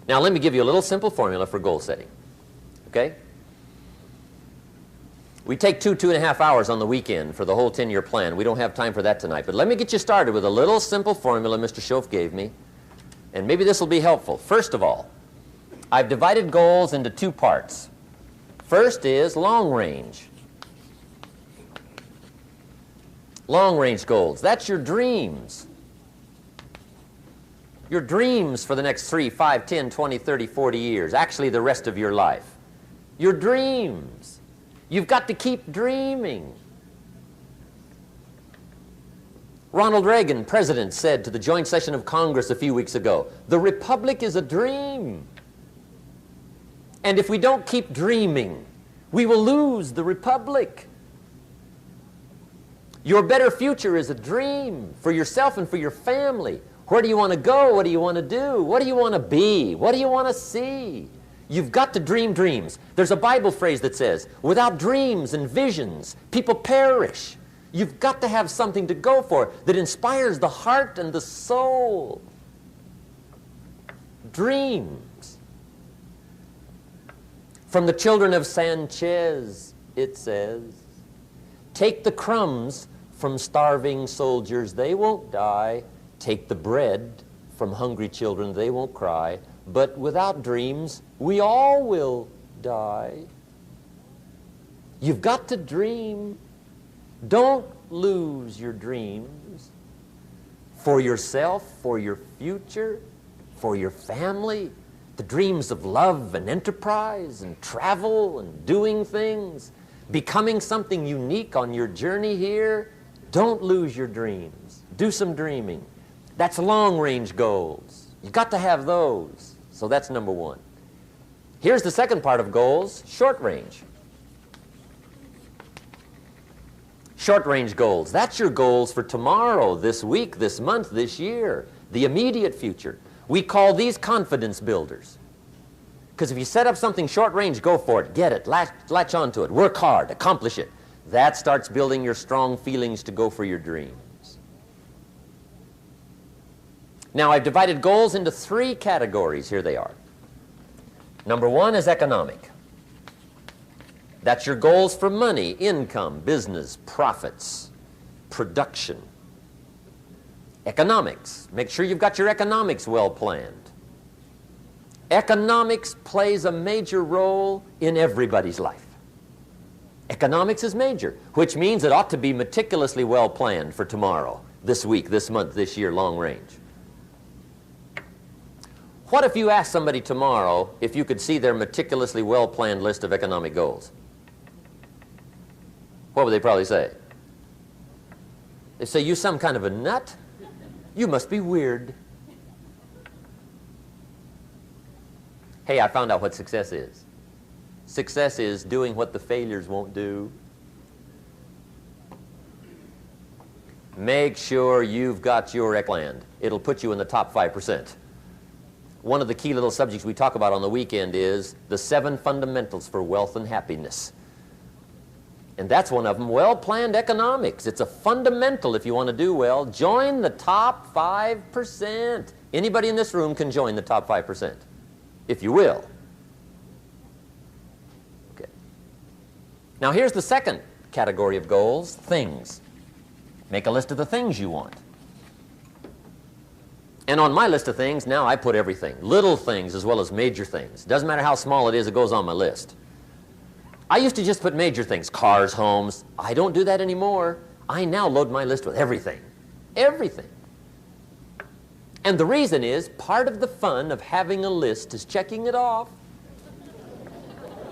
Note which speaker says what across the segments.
Speaker 1: Now let me give you a little simple formula for goal setting. Okay? We take 2.5 hours on the weekend for the whole 10-year plan. We don't have time for that tonight. But let me get you started with a little simple formula Mr. Schoaf gave me. And maybe this will be helpful. First of all, I've divided goals into 2 parts. First is long range. Long range goals. That's your dreams. Your dreams for the next 3, 5, 10, 20, 30, 40 years. Actually, the rest of your life. Your dreams. You've got to keep dreaming. Ronald Reagan, president, said to the joint session of Congress a few weeks ago, "The Republic is a dream. And if we don't keep dreaming, we will lose the Republic." Your better future is a dream for yourself and for your family. Where do you want to go? What do you want to do? What do you want to be? What do you want to see? You've got to dream dreams. There's a Bible phrase that says, without dreams and visions, people perish. You've got to have something to go for that inspires the heart and the soul. Dreams. From the children of Sanchez, it says, take the crumbs from starving soldiers, they won't die. Take the bread from hungry children, they won't cry. But without dreams, we all will die. You've got to dream. Don't lose your dreams for yourself, for your future, for your family. The dreams of love and enterprise and travel and doing things, becoming something unique on your journey here. Don't lose your dreams. Do some dreaming. That's long-range goals. You've got to have those. So that's number 1. Here's the second part of goals, short range. Short-range goals. That's your goals for tomorrow, this week, this month, this year, the immediate future. We call these confidence builders. Because if you set up something short-range, go for it, get it, latch onto it, work hard, accomplish it. That starts building your strong feelings to go for your dreams. Now, I've divided goals into 3 categories. Here they are. Number 1 is economic. That's your goals for money, income, business, profits, production. Economics. Make sure you've got your economics well planned. Economics plays a major role in everybody's life. Economics is major, which means it ought to be meticulously well planned for tomorrow, this week, this month, this year, long range. What if you asked somebody tomorrow if you could see their meticulously well-planned list of economic goals? What would they probably say? They say, you some kind of a nut? You must be weird. Hey, I found out what success is. Success is doing what the failures won't do. Make sure you've got your planned. It'll put you in the top 5%. One of the key little subjects we talk about on the weekend is the 7 fundamentals for wealth and happiness. And that's one of them, well-planned economics. It's a fundamental if you want to do well. Join the top 5%. Anybody in this room can join the top 5%, if you will. Okay. Now here's the second category of goals, things. Make a list of the things you want. And on my list of things, now I put everything. Little things as well as major things. Doesn't matter how small it is, it goes on my list. I used to just put major things, cars, homes. I don't do that anymore. I now load my list with everything. Everything. And the reason is, part of the fun of having a list is checking it off.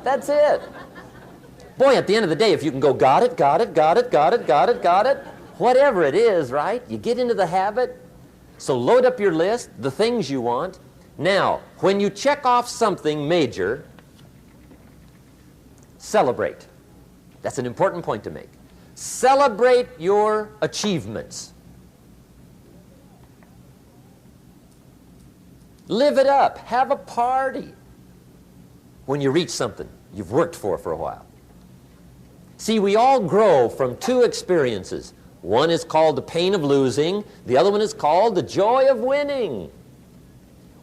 Speaker 1: That's it. Boy, at the end of the day, if you can go, got it, got it, got it, got it, got it, got it, whatever it is, right? You get into the habit. So load up your list, the things you want. Now, when you check off something major, celebrate. That's an important point to make. Celebrate your achievements. Live it up. Have a party when you reach something you've worked for a while. See, we all grow from 2 experiences. One is called the pain of losing. The other one is called the joy of winning.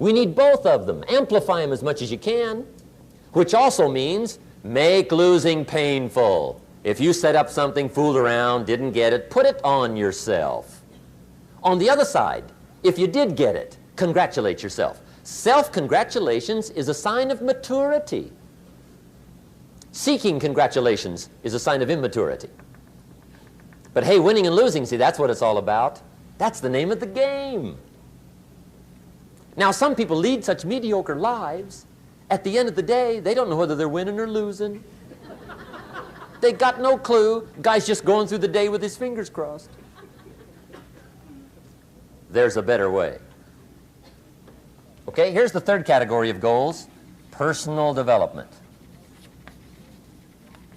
Speaker 1: We need both of them. Amplify them as much as you can, which also means make losing painful. If you set up something, fooled around, didn't get it, put it on yourself. On the other side, if you did get it, congratulate yourself. Self-congratulations is a sign of maturity. Seeking congratulations is a sign of immaturity. But hey, winning and losing, see, that's what it's all about. That's the name of the game. Now, some people lead such mediocre lives, at the end of the day, they don't know whether they're winning or losing. They got no clue. Guy's just going through the day with his fingers crossed. There's a better way. Okay, here's the third category of goals, personal development.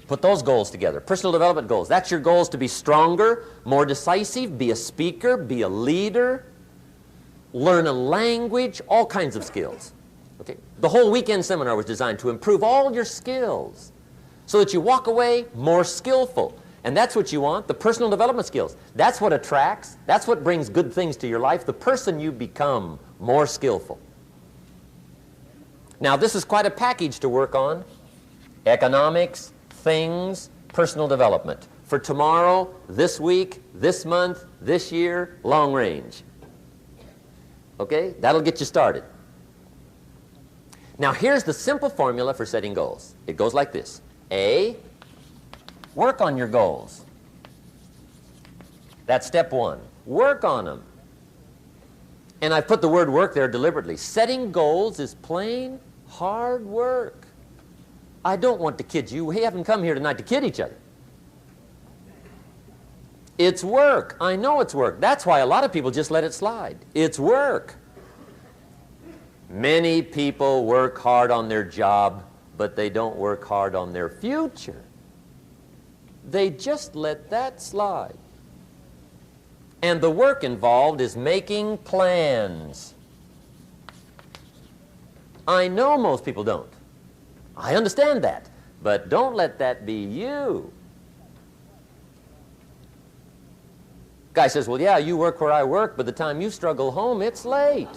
Speaker 1: Put those goals together. Personal development goals. That's your goals to be stronger, more decisive, be a speaker, be a leader, learn a language, all kinds of skills. Okay? The whole weekend seminar was designed to improve all your skills so that you walk away more skillful. And that's what you want, the personal development skills. That's what attracts, that's what brings good things to your life, the person you become more skillful. Now, this is quite a package to work on. Economics, things, personal development. For tomorrow, this week, this month, this year, long range. Okay? That'll get you started. Now, here's the simple formula for setting goals. It goes like this. A, work on your goals. That's step one. Work on them. And I put the word work there deliberately. Setting goals is plain hard work. I don't want to kid you. We haven't come here tonight to kid each other. It's work. I know it's work. That's why a lot of people just let it slide. It's work. Many people work hard on their job, but they don't work hard on their future. They just let that slide. And the work involved is making plans. I know most people don't. I understand that. But don't let that be you. Guy says, well, yeah, you work where I work, but the time you struggle home, it's late.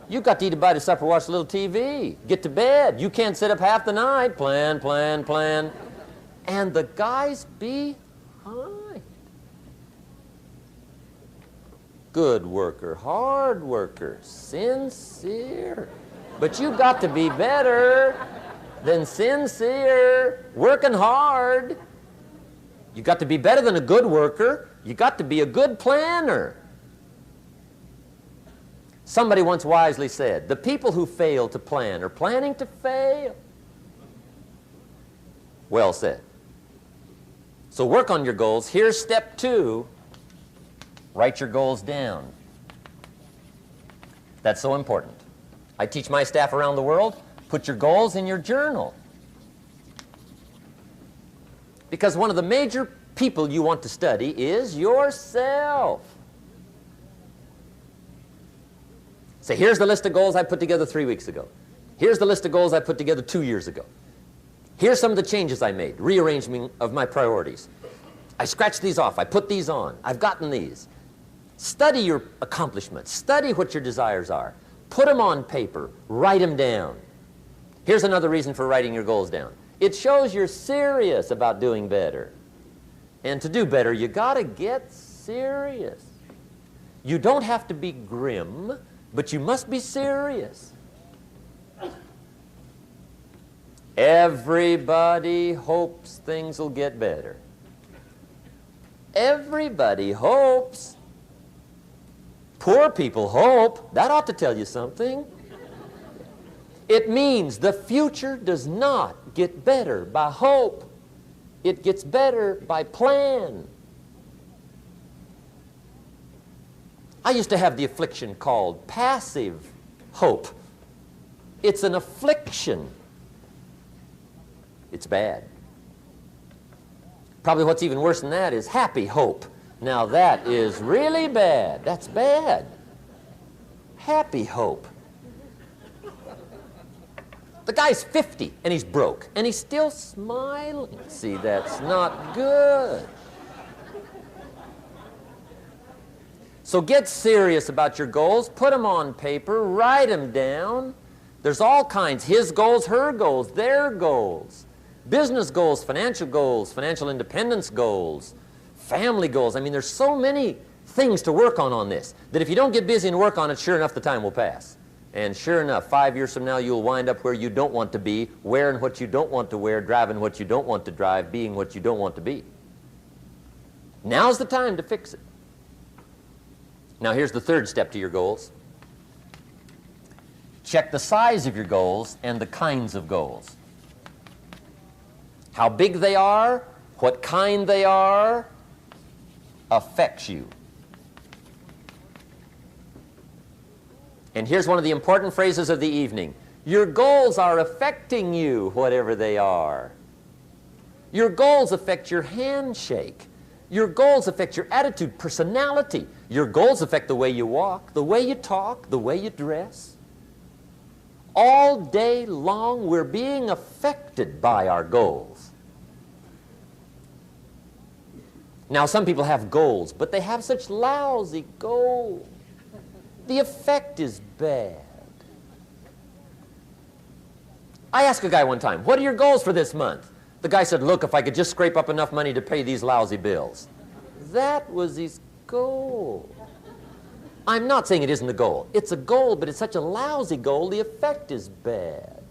Speaker 1: You've got to eat a bite of supper, watch a little TV, get to bed. You can't sit up half the night. Plan, plan, plan. And the guy's behind. Good worker, hard worker, sincere. But you've got to be better than sincere, working hard. You've got to be better than a good worker. You've got to be a good planner. Somebody once wisely said, the people who fail to plan are planning to fail. Well said. So work on your goals. Here's step two. Write your goals down. That's so important. I teach my staff around the world, put your goals in your journal. Because one of the major people you want to study is yourself. Say, here's the list of goals I put together 3 weeks ago. Here's the list of goals I put together 2 years ago. Here's some of the changes I made, rearrangement of my priorities. I scratched these off, I put these on, I've gotten these. Study your accomplishments, study what your desires are. Put them on paper, write them down. Here's another reason for writing your goals down. It shows you're serious about doing better. And to do better, you gotta get serious. You don't have to be grim, but you must be serious. Everybody hopes things will get better. Everybody hopes. Poor people hope. That ought to tell you something. It means the future does not get better by hope. It gets better by plan. I used to have the affliction called passive hope. It's an affliction. It's bad. Probably what's even worse than that is happy hope. Now that is really bad. That's bad. Happy hope. The guy's 50 and he's broke and he's still smiling. See, that's not good. So get serious about your goals, put them on paper, write them down. There's all kinds, his goals, her goals, their goals. Business goals, financial independence goals, family goals. I mean, there's so many things to work on this, that if you don't get busy and work on it, sure enough, the time will pass. And sure enough, 5 years from now, you'll wind up where you don't want to be, wearing what you don't want to wear, driving what you don't want to drive, being what you don't want to be. Now's the time to fix it. Now, here's the third step to your goals. Check the size of your goals and the kinds of goals. How big they are, what kind they are, affects you. And here's one of the important phrases of the evening. Your goals are affecting you, whatever they are. Your goals affect your handshake. Your goals affect your attitude, personality. Your goals affect the way you walk, the way you talk, the way you dress. All day long, we're being affected by our goals. Now, some people have goals, but they have such lousy goals. The effect is bad. I asked a guy one time, what are your goals for this month? The guy said, look, if I could just scrape up enough money to pay these lousy bills. That was his goal. I'm not saying it isn't a goal. It's a goal, but it's such a lousy goal, the effect is bad.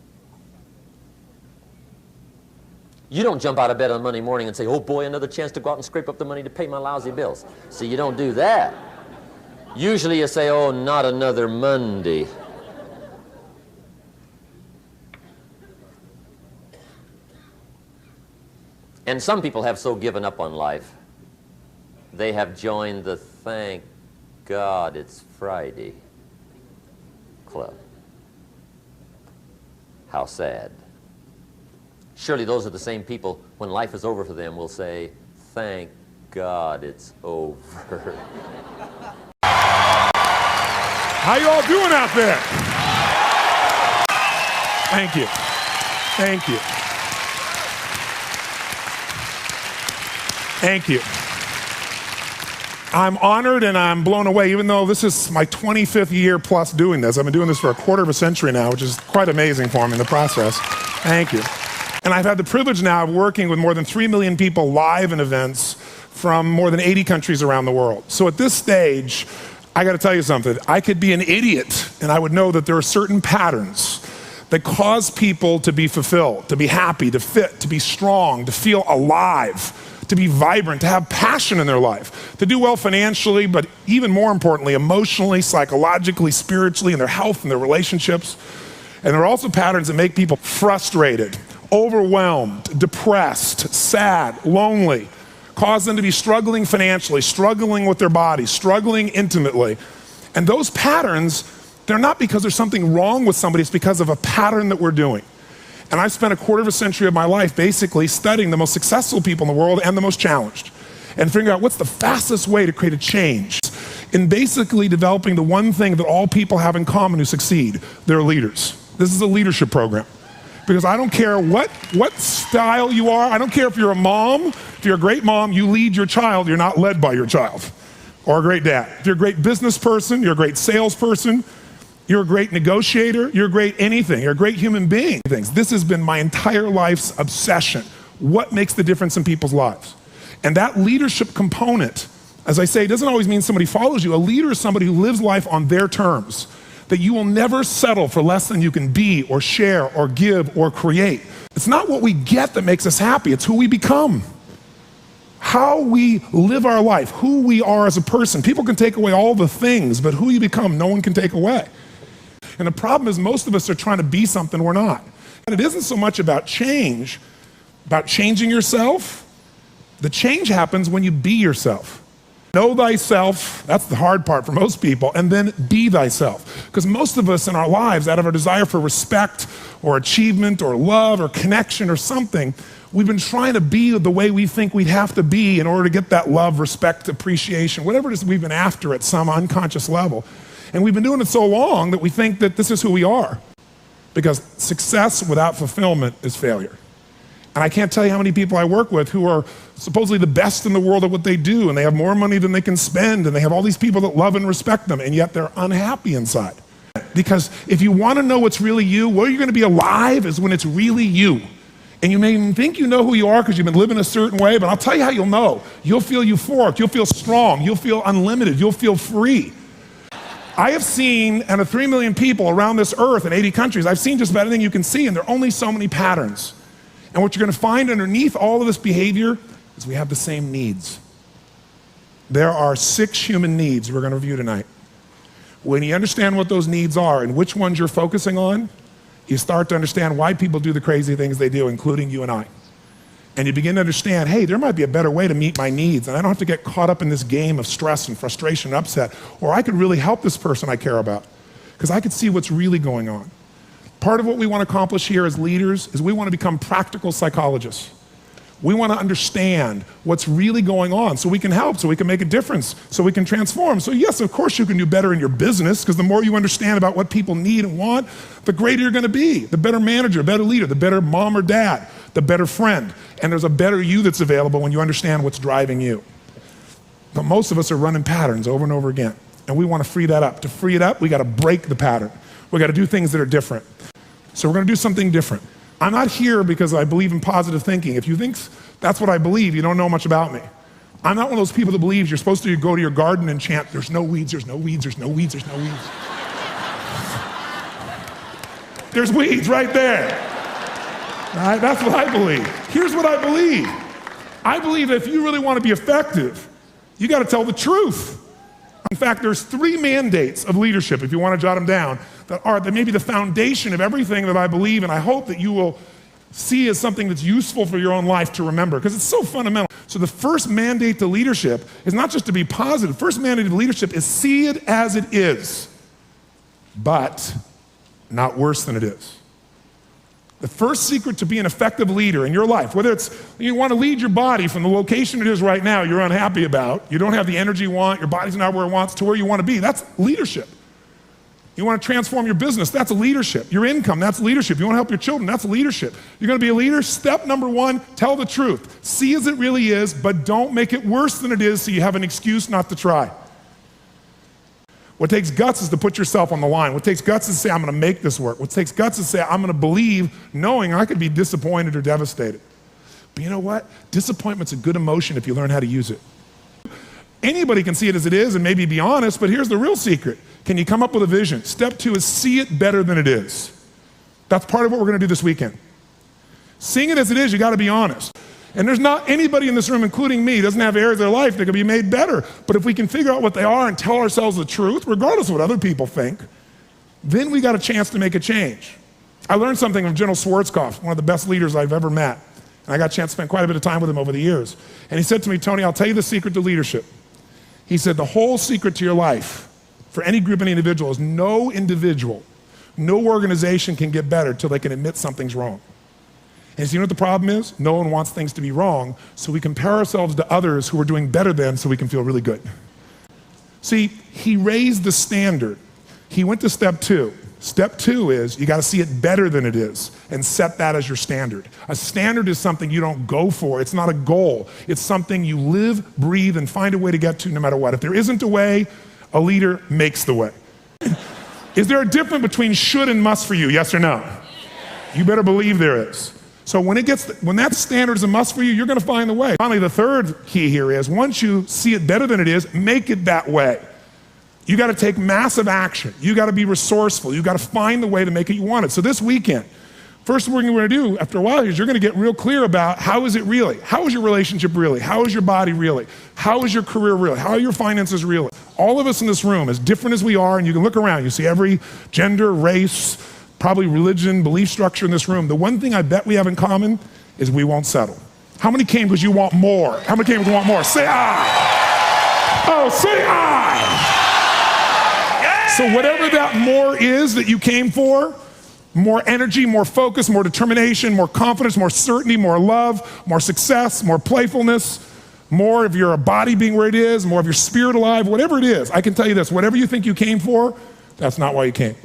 Speaker 1: You don't jump out of bed on Monday morning and say, oh boy, another chance to go out and scrape up the money to pay my lousy bills. See, you don't do that. Usually you say, oh, not another Monday. And some people have so given up on life, they have joined the thank God it's Friday club. How sad. Surely those are the same people, when life is over for them, will say, thank God it's over.
Speaker 2: How you all doing out there? Thank you. Thank you. Thank you. I'm honored and I'm blown away, even though this is my 25th year plus doing this. I've been doing this for a quarter of a century now, which is quite amazing for me in the process. Thank you. And I've had the privilege now of working with more than 3 million people live in events from more than 80 countries around the world. So at this stage, I got to tell you something. I could be an idiot and I would know that there are certain patterns that cause people to be fulfilled, to be happy, to fit, to be strong, to feel alive, to be vibrant, to have passion in their life, to do well financially, but even more importantly, emotionally, psychologically, spiritually, in their health and their relationships. And there are also patterns that make people frustrated, overwhelmed, depressed, sad, lonely, cause them to be struggling financially, struggling with their body, struggling intimately. And those patterns, they're not because there's something wrong with somebody, it's because of a pattern that we're doing. And I've spent a quarter of a century of my life basically studying the most successful people in the world and the most challenged, and figuring out what's the fastest way to create a change in basically developing the one thing that all people have in common who succeed. They're leaders. This is a leadership program. Because I don't care what style you are, I don't care if you're a mom, if you're a great mom, you lead your child, you're not led by your child. Or a great dad. If you're a great business person, you're a great salesperson, you're a great negotiator, you're a great anything, you're a great human being. This has been my entire life's obsession. What makes the difference in people's lives? And that leadership component, as I say, doesn't always mean somebody follows you. A leader is somebody who lives life on their terms, that you will never settle for less than you can be or share or give or create. It's not what we get that makes us happy, it's who we become. How we live our life, who we are as a person. People can take away all the things, but who you become, no one can take away. And the problem is most of us are trying to be something we're not. And it isn't so much about change, about changing yourself. The change happens when you be yourself. Know thyself, that's the hard part for most people, and then be thyself. Because most of us in our lives, out of our desire for respect or achievement or love or connection or something, we've been trying to be the way we think we'd have to be in order to get that love, respect, appreciation, whatever it is we've been after at some unconscious level. And we've been doing it so long that we think that this is who we are. Because success without fulfillment is failure. And I can't tell you how many people I work with who are supposedly the best in the world at what they do, and they have more money than they can spend, and they have all these people that love and respect them, and yet they're unhappy inside. Because if you want to know what's really you, where you're going to be alive is when it's really you. And you may even think you know who you are because you've been living a certain way, but I'll tell you how you'll know. You'll feel euphoric, you'll feel strong, you'll feel unlimited, you'll feel free. I have seen, out of 3 million people around this earth in 80 countries, I've seen just about anything you can see, and there are only so many patterns. And what you're going to find underneath all of this behavior is we have the same needs. There are 6 human needs we're going to review tonight. When you understand what those needs are and which ones you're focusing on, you start to understand why people do the crazy things they do, including you and I. And you begin to understand, hey, there might be a better way to meet my needs, and I don't have to get caught up in this game of stress and frustration and upset, or I could really help this person I care about, because I could see what's really going on. Part of what we want to accomplish here as leaders is we want to become practical psychologists. We want to understand what's really going on so we can help, so we can make a difference, so we can transform. So yes, of course you can do better in your business, because the more you understand about what people need and want, the greater you're going to be, the better manager, better leader, the better mom or dad, the better friend. And there's a better you that's available when you understand what's driving you. But most of us are running patterns over and over again, and we want to free that up. To free it up, we got to break the pattern. We got to do things that are different. So we're going to do something different. I'm not here because I believe in positive thinking. If you think that's what I believe, you don't know much about me. I'm not one of those people that believes you're supposed to go to your garden and chant, there's no weeds, there's no weeds, there's no weeds, there's no weeds. There's weeds right there. Right? That's what I believe. Here's what I believe. I believe that if you really want to be effective, you got to tell the truth. In fact, there's 3 mandates of leadership, if you want to jot them down, that may be the foundation of everything that I believe, and I hope that you will see as something that's useful for your own life to remember, because it's so fundamental. So the first mandate to leadership is not just to be positive. First mandate to leadership is see it as it is, but not worse than it is. The first secret to be an effective leader in your life, whether it's you want to lead your body from the location it is right now you're unhappy about, you don't have the energy you want, your body's not where it wants, to where you want to be, that's leadership. You want to transform your business, that's leadership. Your income, that's leadership. You want to help your children, that's leadership. You're going to be a leader, step number 1, tell the truth. See as it really is, but don't make it worse than it is so you have an excuse not to try. What takes guts is to put yourself on the line. What takes guts is to say, I'm going to make this work. What takes guts is to say, I'm going to believe, knowing I could be disappointed or devastated. But you know what? Disappointment's a good emotion if you learn how to use it. Anybody can see it as it is and maybe be honest, but here's the real secret. Can you come up with a vision? Step 2 is see it better than it is. That's part of what we're going to do this weekend. Seeing it as it is, you got to be honest. And there's not anybody in this room, including me, doesn't have areas of their life that can be made better. But if we can figure out what they are and tell ourselves the truth, regardless of what other people think, then we got a chance to make a change. I learned something from General Schwarzkopf, one of the best leaders I've ever met. And I got a chance to spend quite a bit of time with him over the years. And he said to me, Tony, I'll tell you the secret to leadership. He said, the whole secret to your life, for any group, any individual, is no individual, no organization can get better till they can admit something's wrong. And so you know what the problem is? No one wants things to be wrong, so we compare ourselves to others who are doing better than so we can feel really good. See, he raised the standard. He went to step 2. Step 2 is you got to see it better than it is and set that as your standard. A standard is something you don't go for. It's not a goal. It's something you live, breathe, and find a way to get to no matter what. If there isn't a way, a leader makes the way. Is there a difference between should and must for you? Yes or no? You better believe there is. So when that standard is a must for you, you're going to find the way. Finally, the third key here is once you see it better than it is, make it that way. You got to take massive action. You got to be resourceful. You got to find the way to make it you want it. So this weekend, first thing we're going to do after a while is you're going to get real clear about how is it really? How is your relationship really? How is your body really? How is your career really? How are your finances really? All of us in this room, as different as we are, and you can look around, you see every gender, race, probably religion, belief structure in this room. The one thing I bet we have in common is we won't settle. How many came because you want more? How many came because you want more? Say I. Oh, say I. So whatever that more is that you came for, more energy, more focus, more determination, more confidence, more certainty, more love, more success, more playfulness, more of your body being where it is, more of your spirit alive, whatever it is, I can tell you this, whatever you think you came for, that's not why you came.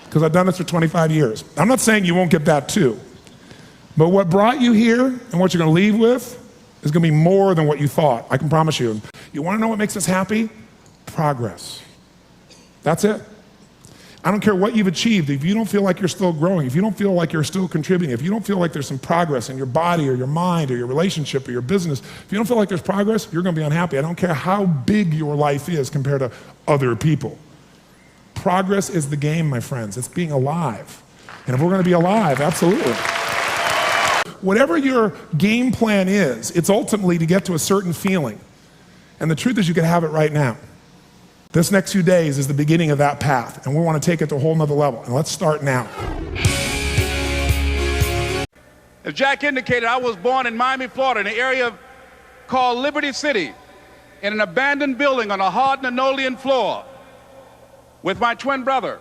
Speaker 2: Because I've done this for 25 years. I'm not saying you won't get that too, But what brought you here and what you're going to leave with is going to be more than what you thought. I can promise you. You want to know what makes us happy? Progress. That's it. I don't care what you've achieved. If you don't feel like you're still growing, if you don't feel like you're still contributing, if you don't feel like there's some progress in your body or your mind or your relationship or your business, if you don't feel like there's progress, you're going to be unhappy. I don't care how big your life is compared to other people. Progress is the game, my friends. It's being alive. And if we're going to be alive, absolutely. Whatever your game plan is, it's ultimately to get to a certain feeling. And the truth is you can have it right now. This next few days is the beginning of that path, and we want to take it to a whole nother level. And let's start now.
Speaker 3: As Jack indicated, I was born in Miami, Florida, in an area called Liberty City, in an abandoned building on a hard linoleum floor with my twin brother.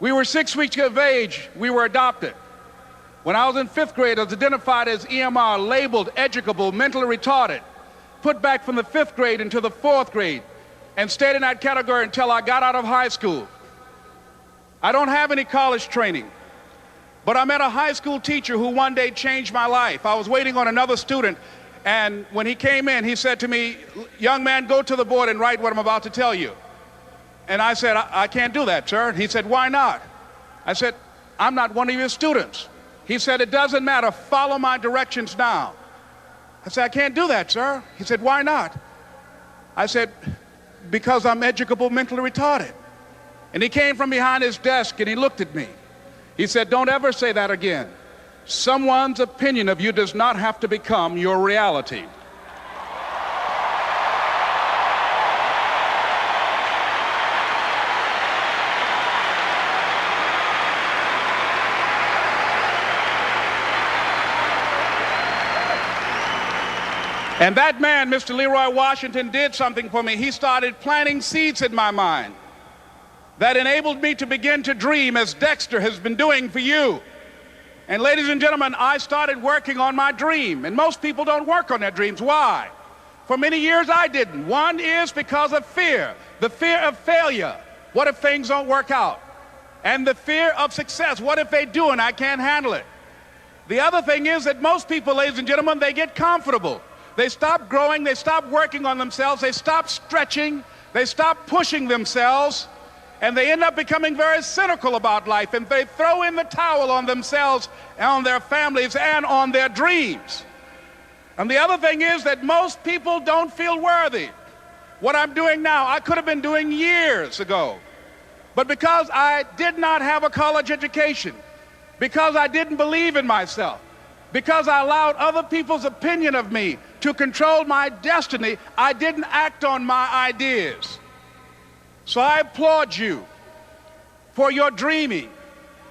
Speaker 3: We were 6 weeks of age. We were adopted. When I was in 5th grade, I was identified as EMR, labeled educable, mentally retarded, put back from the 5th grade into the 4th grade, and stayed in that category until I got out of high school. I don't have any college training, but I met a high school teacher who one day changed my life. I was waiting on another student, and when he came in, he said to me, "Young man, go to the board and write what I'm about to tell you." And I said, I can't do that, sir. He said, "Why not?" I said, "I'm not one of your students." He said, "It doesn't matter, follow my directions now." I said, "I can't do that, sir." He said, "Why not?" I said, "Because I'm educable, mentally retarded." And he came from behind his desk and he looked at me. He said, "Don't ever say that again. Someone's opinion of you does not have to become your reality." And that man, Mr. Leroy Washington, did something for me. He started planting seeds in my mind that enabled me to begin to dream, as Dexter has been doing for you. And ladies and gentlemen, I started working on my dream. And most people don't work on their dreams. Why? For many years I didn't. One is because of fear. The fear of failure. What if things don't work out? And the fear of success. What if they do and I can't handle it? The other thing is that most people, ladies and gentlemen, they get comfortable. They stop growing, they stop working on themselves, they stop stretching, they stop pushing themselves, and they end up becoming very cynical about life, and they throw in the towel on themselves, and on their families, and on their dreams. And the other thing is that most people don't feel worthy. What I'm doing now, I could have been doing years ago. But because I did not have a college education, because I didn't believe in myself, because I allowed other people's opinion of me to control my destiny, I didn't act on my ideas. So I applaud you for your dreaming,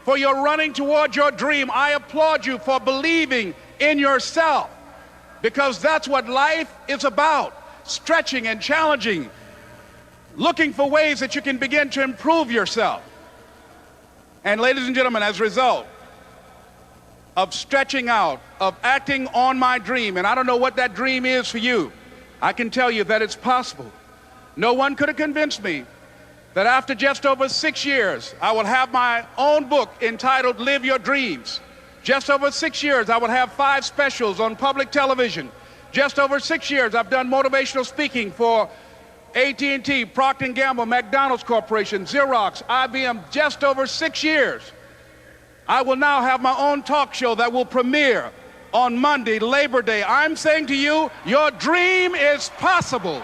Speaker 3: for your running toward your dream. I applaud you for believing in yourself, because that's what life is about, stretching and challenging, looking for ways that you can begin to improve yourself. And ladies and gentlemen, as a result of stretching out, of acting on my dream, and I don't know what that dream is for you, I can tell you that it's possible. No one could have convinced me that after just over 6 years, I will have my own book entitled Live Your Dreams. Just over 6 years, I will have 5 specials on public television. Just over 6 years, I've done motivational speaking for AT&T, Procter & Gamble, McDonald's Corporation, Xerox, IBM, just over 6 years. I will now have my own talk show that will premiere on Monday, Labor Day. I'm saying to you, your dream is possible.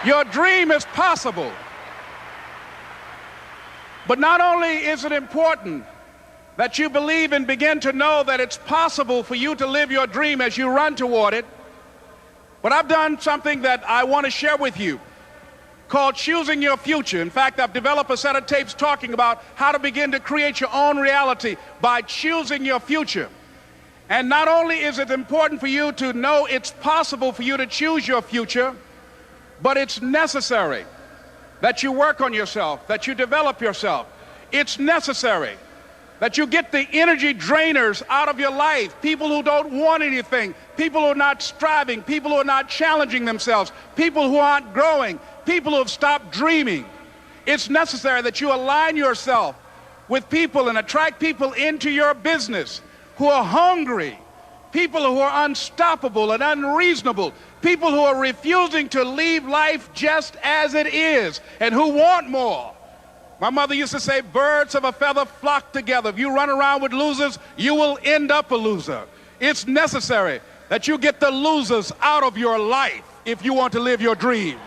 Speaker 3: Your dream is possible. But not only is it important that you believe and begin to know that it's possible for you to live your dream as you run toward it, but I've done something that I want to share with you called Choosing Your Future. In fact, I've developed a set of tapes talking about how to begin to create your own reality by choosing your future. And not only is it important for you to know it's possible for you to choose your future, but it's necessary that you work on yourself, that you develop yourself. It's necessary that you get the energy drainers out of your life, people who don't want anything, people who are not striving, people who are not challenging themselves, people who aren't growing, people who have stopped dreaming. It's necessary that you align yourself with people and attract people into your business who are hungry, people who are unstoppable and unreasonable, people who are refusing to leave life just as it is and who want more. My mother used to say, birds of a feather flock together. If you run around with losers, you will end up a loser. It's necessary that you get the losers out of your life if you want to live your dream.